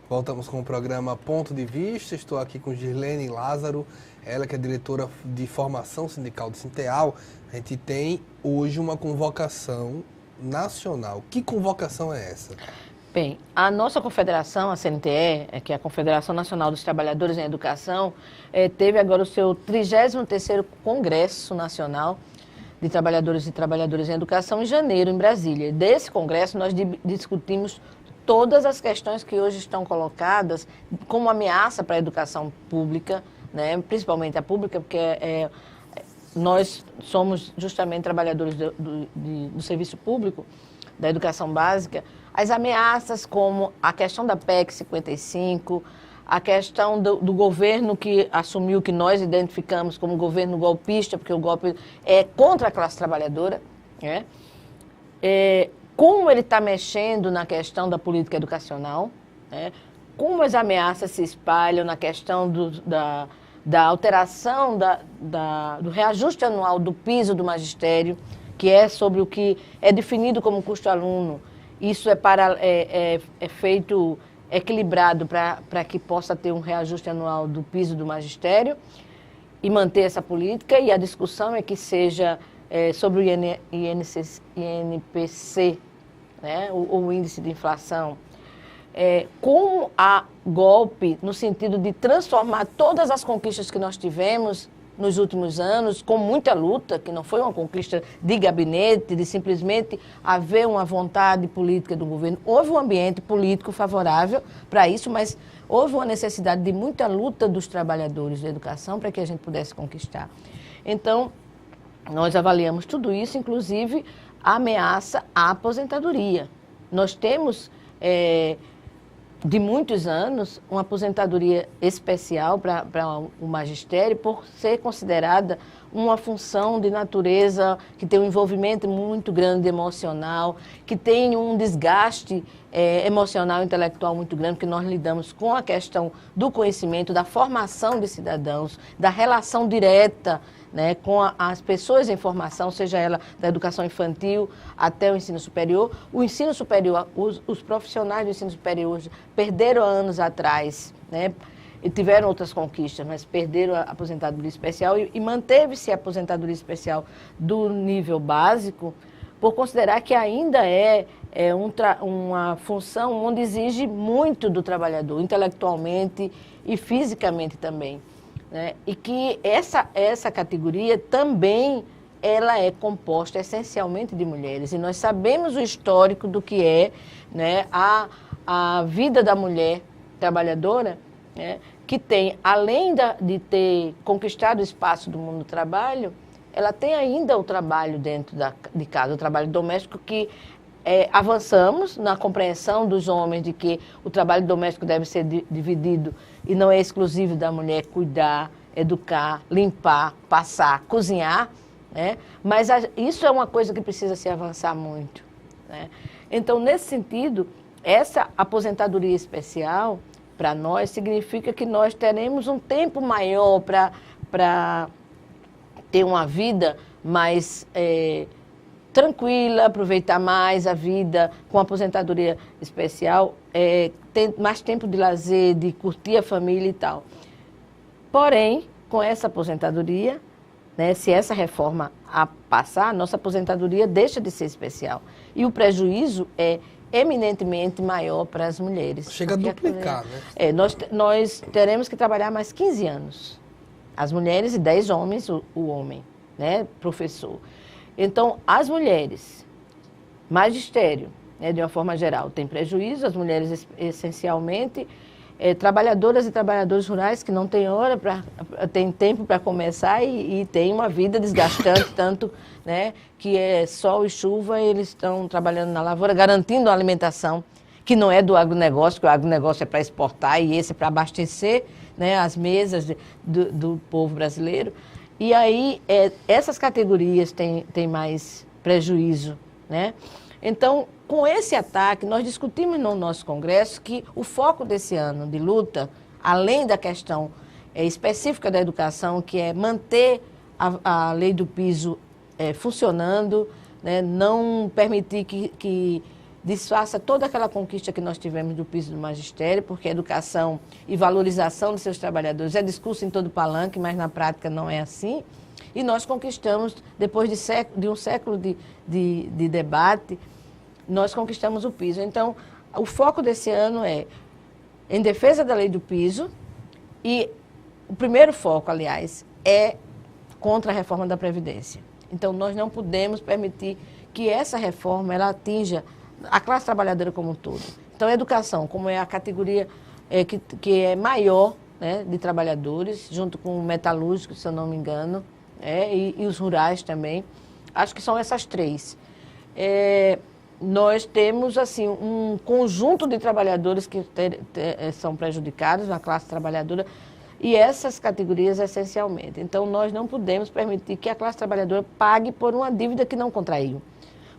Voltamos com o programa Ponto de Vista. Estou aqui com Girlene Lázaro, ela que é diretora de formação sindical do Sinteal. A gente tem hoje uma convocação nacional. Que convocação é essa? Bem, a nossa confederação, a CNTE, que é a Confederação Nacional dos Trabalhadores em Educação, teve agora o seu 33º Congresso Nacional de Trabalhadores e Trabalhadoras em Educação em janeiro, em Brasília. Desse congresso, nós discutimos todas as questões que hoje estão colocadas como ameaça para a educação pública, né? Principalmente a pública, porque nós somos justamente trabalhadores do serviço público, da educação básica. As ameaças como a questão da PEC 55, a questão do governo que assumiu, que nós identificamos como governo golpista, porque o golpe é contra a classe trabalhadora, né? Como ele está mexendo na questão da política educacional, né? Como as ameaças se espalham na questão da alteração do reajuste anual do piso do magistério, que é sobre o que é definido como custo-aluno. Isso é feito equilibrado para que possa ter um reajuste anual do piso do magistério e manter essa política, e a discussão é que seja sobre o INPC, né, o índice de inflação, como há golpe no sentido de transformar todas as conquistas que nós tivemos nos últimos anos, com muita luta, que não foi uma conquista de gabinete, de simplesmente haver uma vontade política do governo. Houve um ambiente político favorável para isso, mas houve uma necessidade de muita luta dos trabalhadores da educação para que a gente pudesse conquistar. Então, nós avaliamos tudo isso, inclusive a ameaça à aposentadoria. Nós temos, de muitos anos, uma aposentadoria especial para o magistério, por ser considerada uma função de natureza que tem um envolvimento muito grande emocional, que tem um desgaste emocional e intelectual muito grande, porque nós lidamos com a questão do conhecimento, da formação de cidadãos, da relação direta, né, com as pessoas em formação, seja ela da educação infantil até o ensino superior. O ensino superior, os profissionais do ensino superior perderam há anos atrás, né, e tiveram outras conquistas, mas perderam a aposentadoria especial e manteve-se a aposentadoria especial do nível básico, por considerar que ainda uma função onde exige muito do trabalhador, intelectualmente e fisicamente também. Né? E que essa categoria também ela é composta essencialmente de mulheres. E nós sabemos o histórico do que é, né, a vida da mulher trabalhadora, né, que tem, além de ter conquistado o espaço do mundo do trabalho, ela tem ainda o trabalho dentro de casa, o trabalho doméstico, que avançamos na compreensão dos homens de que o trabalho doméstico deve ser dividido e não é exclusivo da mulher cuidar, educar, limpar, passar, cozinhar, né? Mas isso é uma coisa que precisa se avançar muito, né? Então, nesse sentido, essa aposentadoria especial, para nós, significa que nós teremos um tempo maior para ter uma vida mais tranquila, aproveitar mais a vida com aposentadoria especial, ter mais tempo de lazer, de curtir a família e tal. Porém, com essa aposentadoria, né, se essa reforma passar, nossa aposentadoria deixa de ser especial. E o prejuízo é eminentemente maior para as mulheres. Chega a duplicar, né? Nós teremos que trabalhar mais 15 anos. As mulheres e 10 homens, o homem, né, professor. Então, as mulheres, magistério, né, de uma forma geral, tem prejuízo, as mulheres essencialmente, trabalhadoras e trabalhadores rurais que não têm hora, tem tempo para começar e tem uma vida desgastante, tanto, né, que é sol e chuva, eles estão trabalhando na lavoura, garantindo a alimentação, que não é do agronegócio, que o agronegócio é para exportar e esse é para abastecer, né, as mesas do povo brasileiro. E aí, essas categorias têm mais prejuízo, né? Então, com esse ataque, nós discutimos no nosso congresso que o foco desse ano de luta, além da questão específica da educação, que é manter a lei do piso funcionando, né? Não permitir que desfaça toda aquela conquista que nós tivemos do piso do magistério, porque educação e valorização dos seus trabalhadores é discurso em todo palanque, mas na prática não é assim. E nós conquistamos, depois de um século de debate, nós conquistamos o piso. Então, o foco desse ano é em defesa da lei do piso e o primeiro foco, aliás, é contra a reforma da Previdência. Então, nós não podemos permitir que essa reforma ela atinja a classe trabalhadora como um todo. Então, a educação, como é a categoria que é maior, né, de trabalhadores, junto com o metalúrgico, se eu não me engano, e os rurais também, acho que são essas três. Nós temos assim um conjunto de trabalhadores que são prejudicados na classe trabalhadora e essas categorias essencialmente. Então, nós não podemos permitir que a classe trabalhadora pague por uma dívida que não contraiu.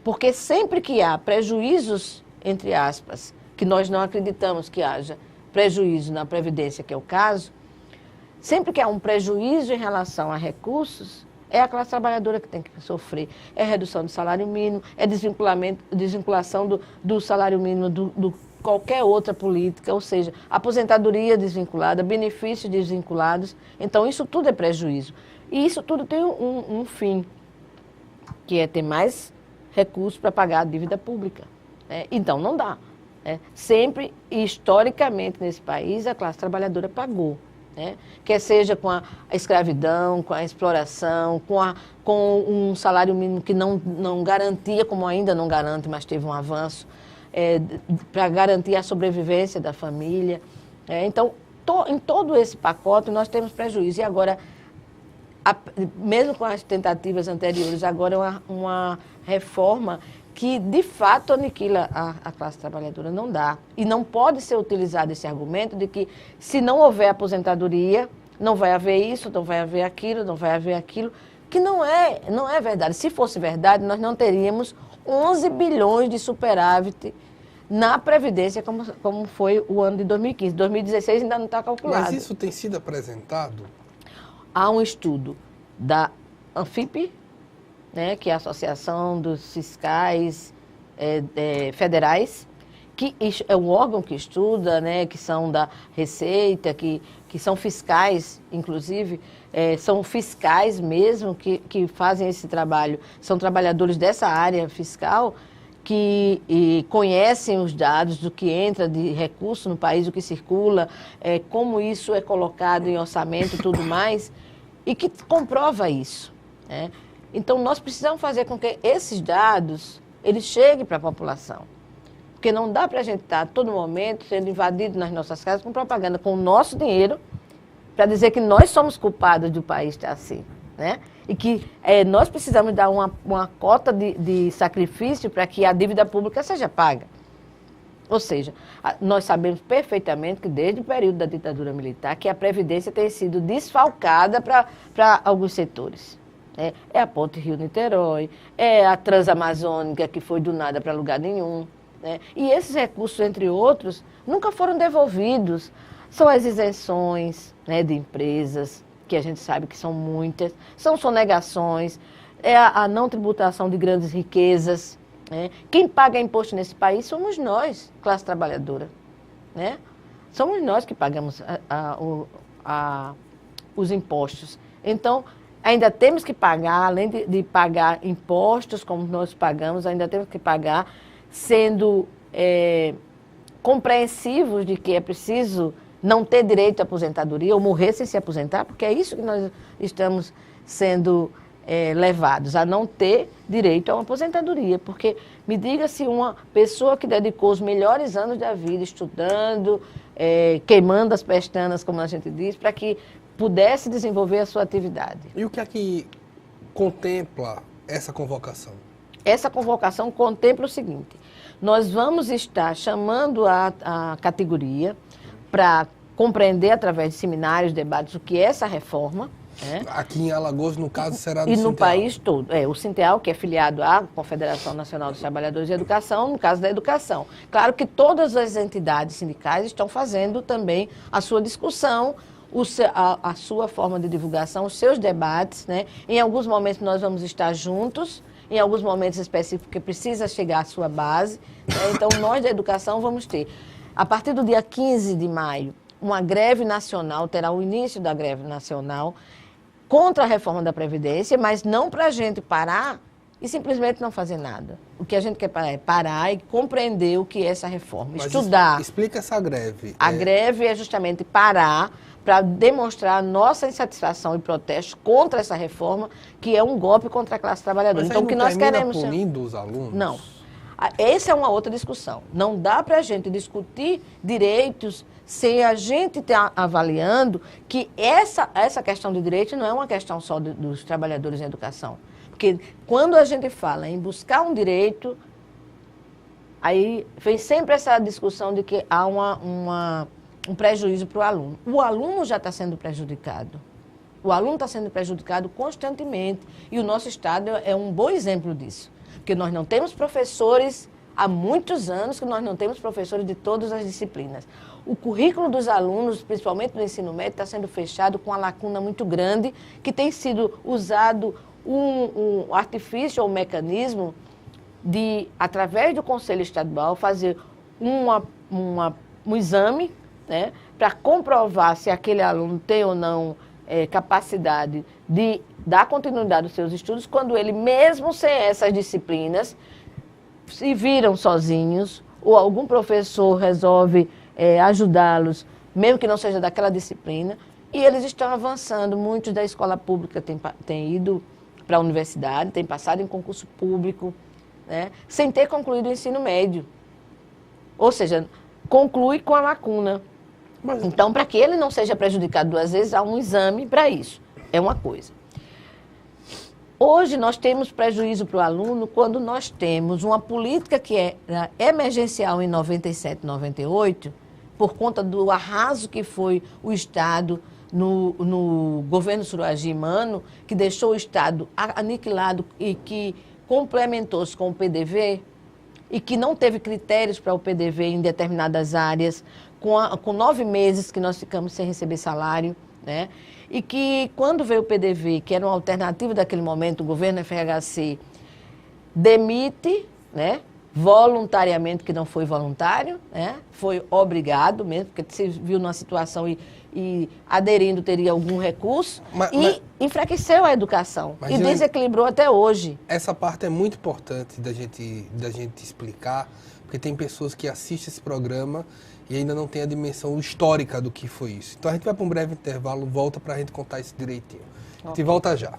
Porque sempre que há prejuízos, entre aspas, que nós não acreditamos que haja prejuízo na Previdência, que é o caso, sempre que há um prejuízo em relação a recursos, é a classe trabalhadora que tem que sofrer. É redução do salário mínimo, é desvinculação do salário mínimo do qualquer outra política, ou seja, aposentadoria desvinculada, benefícios desvinculados. Então, isso tudo é prejuízo. E isso tudo tem um fim, que é ter mais recursos para pagar a dívida pública. Então, não dá. Sempre, historicamente, nesse país, a classe trabalhadora pagou. Quer seja com a escravidão, com a exploração, com um salário mínimo que não garantia, como ainda não garante, mas teve um avanço, para garantir a sobrevivência da família. Então, em todo esse pacote, nós temos prejuízo. E agora, mesmo com as tentativas anteriores, agora é uma reforma que, de fato, aniquila a classe trabalhadora. Não dá. E não pode ser utilizado esse argumento de que, se não houver aposentadoria, não vai haver isso, não vai haver aquilo, não vai haver aquilo, que não é verdade. Se fosse verdade, nós não teríamos 11 bilhões de superávit na Previdência, como foi o ano de 2015. 2016 ainda não está calculado. Mas isso tem sido apresentado? Há um estudo da Anfip, que é a Associação dos Fiscais Federais, que é um órgão que estuda, que são da Receita, que são fiscais, inclusive, são fiscais mesmo que fazem esse trabalho, são trabalhadores dessa área fiscal que conhecem os dados do que entra de recurso no país, o que circula, como isso é colocado em orçamento e tudo mais, e que comprova isso. Então, nós precisamos fazer com que esses dados eles cheguem para a população. Porque não dá para a gente estar, a todo momento, sendo invadido nas nossas casas com propaganda com o nosso dinheiro, para dizer que nós somos culpados do país estar assim. E que nós precisamos dar uma cota de sacrifício para que a dívida pública seja paga. Ou seja, nós sabemos perfeitamente que desde o período da ditadura militar que a Previdência tem sido desfalcada para alguns setores. É a Ponte Rio-Niterói, é a Transamazônica, que foi do nada para lugar nenhum. E esses recursos, entre outros, nunca foram devolvidos. São as isenções de empresas, que a gente sabe que são muitas, são sonegações, é a não tributação de grandes riquezas. Quem paga imposto nesse país somos nós, classe trabalhadora. Somos nós que pagamos os impostos. Então, ainda temos que pagar, além de pagar impostos como nós pagamos, ainda temos que pagar sendo compreensivos de que é preciso não ter direito à aposentadoria ou morrer sem se aposentar, porque é isso que nós estamos sendo levados, a não ter direito a uma aposentadoria. Porque me diga se uma pessoa que dedicou os melhores anos da vida estudando, queimando as pestanas, como a gente diz, para que pudesse desenvolver a sua atividade. E o que é que contempla essa convocação? Essa convocação contempla o seguinte: nós vamos estar chamando a categoria para compreender, através de seminários, debates, o que é essa reforma. Aqui em Alagoas, no caso, será no E Sinteal. no país todo. O Sinteal, que é filiado à Confederação Nacional dos Trabalhadores de Educação, no caso da educação. Claro que todas as entidades sindicais estão fazendo também a sua discussão, a sua forma de divulgação, os seus debates. Em alguns momentos nós vamos estar juntos, em alguns momentos específicos que precisa chegar à sua base. Né? Então, nós da educação vamos ter, a partir do dia 15 de maio, uma greve nacional, terá o início da greve nacional contra a reforma da Previdência, mas não para a gente parar e simplesmente não fazer nada. O que a gente quer parar é parar e compreender o que é essa reforma, Mas estudar. Explica essa greve. A greve é justamente parar para demonstrar a nossa insatisfação e protesto contra essa reforma, que é um golpe contra a classe trabalhadora. Mas então, o que nós queremos... punindo os alunos? Não. Essa é uma outra discussão. Não dá para a gente discutir direitos sem a gente estar avaliando que essa questão de direito não é uma questão só dos trabalhadores em educação. Porque quando a gente fala em buscar um direito, aí vem sempre essa discussão de que há um prejuízo para o aluno. O aluno já está sendo prejudicado. O aluno está sendo prejudicado constantemente. E o nosso Estado é um bom exemplo disso. Porque nós não temos professores, há muitos anos que nós não temos professores de todas as disciplinas. O currículo dos alunos, principalmente no ensino médio, está sendo fechado com uma lacuna muito grande, que tem sido usado um artifício ou um mecanismo de, através do Conselho Estadual, fazer um exame, né, para comprovar se aquele aluno tem ou não capacidade de dar continuidade aos seus estudos, quando ele, mesmo sem essas disciplinas, se viram sozinhos, ou algum professor resolve ajudá-los, mesmo que não seja daquela disciplina, e eles estão avançando. Muitos da escola pública têm ido para a universidade, têm passado em concurso público, né, sem ter concluído o ensino médio. Ou seja, conclui com a lacuna. Então, para que ele não seja prejudicado duas vezes, há um exame para isso. É uma coisa. Hoje, nós temos prejuízo para o aluno quando nós temos uma política que era emergencial em 97, 98, por conta do arraso que foi o Estado no governo Suragi Mano, que deixou o Estado aniquilado e que complementou-se com o PDV, e que não teve critérios para o PDV em determinadas áreas, com 9 meses que nós ficamos sem receber salário, né? E que, quando veio o PDV, que era uma alternativa daquele momento, o governo FHC demite, né, voluntariamente, que não foi voluntário, né, foi obrigado mesmo, porque se viu numa situação e aderindo teria algum recurso, enfraqueceu a educação e desequilibrou até hoje. Essa parte é muito importante da gente explicar, porque tem pessoas que assistem esse programa e ainda não tem a dimensão histórica do que foi isso. Então a gente vai para um breve intervalo, volta para a gente contar isso direitinho. A gente volta já.